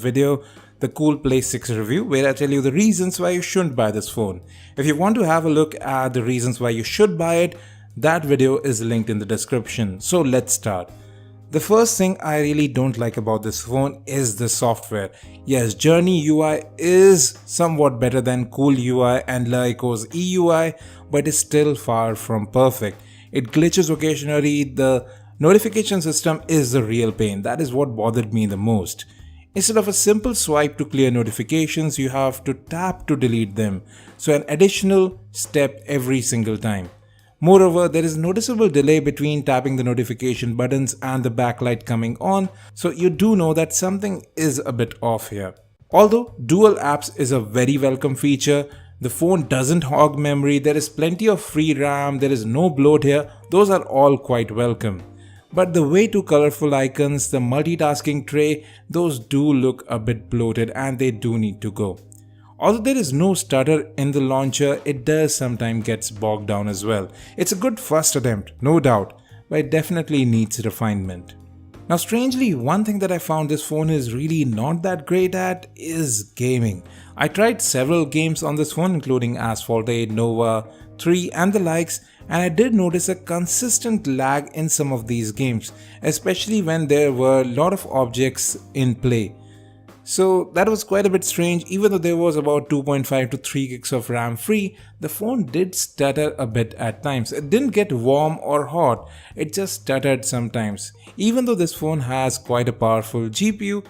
video, the Coolplay 6 review, where I tell you the reasons why you shouldn't buy this phone. If you want to have a look at the reasons why you should buy it, that video is linked in the description. So let's start. The first thing I really don't like about this phone is the software. Yes, Journey UI is somewhat better than Cool UI and Lyco's EUI, but is still far from perfect. It glitches occasionally. The notification system is the real pain. That is what bothered me the most. Instead of a simple swipe to clear notifications, you have to tap to delete them. So an additional step every single time. Moreover, there is noticeable delay between tapping the notification buttons and the backlight coming on, so you do know that something is a bit off here. Although dual apps is a very welcome feature, the phone doesn't hog memory, there is plenty of free RAM, there is no bloat here, those are all quite welcome. But the way too colorful icons, the multitasking tray, those do look a bit bloated and they do need to go. Although there is no stutter in the launcher, it does sometimes get bogged down as well. It's a good first attempt, no doubt, but it definitely needs refinement. Now strangely, one thing that I found this phone is really not that great at is gaming. I tried several games on this phone including Asphalt 8, Nova 3 and the likes, and I did notice a consistent lag in some of these games, especially when there were a lot of objects in play. So that was quite a bit strange. Even though there was about 2.5 to 3 gigs of RAM free, the phone did stutter a bit at times. It didn't get warm or hot, it just stuttered sometimes. Even though this phone has quite a powerful GPU,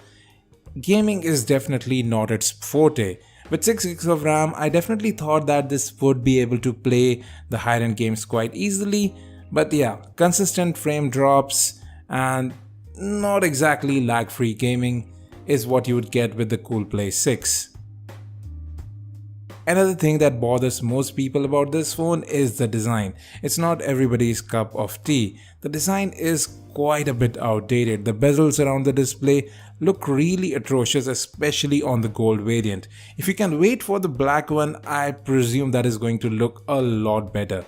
gaming is definitely not its forte. With 6 gigs of RAM, I definitely thought that this would be able to play the higher-end games quite easily. But yeah, consistent frame drops and not exactly lag-free gaming is what you would get with the Coolplay 6. Another thing that bothers most people about this phone is the design. It's not everybody's cup of tea. The design is quite a bit outdated. The bezels around the display look really atrocious, especially on the gold variant. If you can wait for the black one, I presume that is going to look a lot better.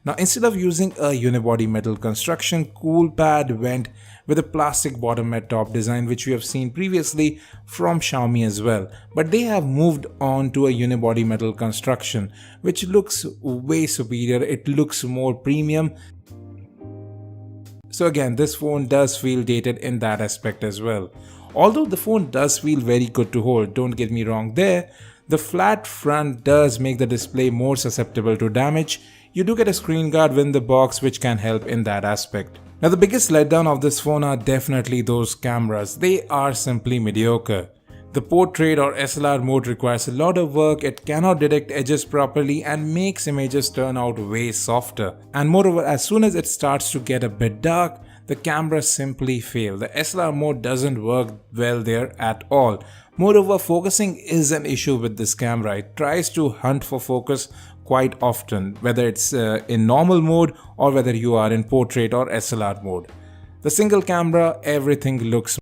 Now instead of using a unibody metal construction, Coolpad went with a plastic bottom at top design, which we have seen previously from Xiaomi as well. But they have moved on to a unibody metal construction, which looks way superior. It looks more premium. So again, this phone does feel dated in that aspect as well. Although the phone does feel very good to hold, don't get me wrong there, the flat front does make the display more susceptible to damage. You do get a screen guard within the box which can help in that aspect. Now the biggest letdown of this phone are definitely those cameras. They are simply mediocre. The portrait or SLR mode requires a lot of work, it cannot detect edges properly and makes images turn out way softer. And moreover, as soon as it starts to get a bit dark, the camera simply fails. The SLR mode doesn't work well there at all. Moreover, focusing is an issue with this camera. It tries to hunt for focus quite often, whether it's in normal mode or whether you are in portrait or SLR mode. The single camera, everything looks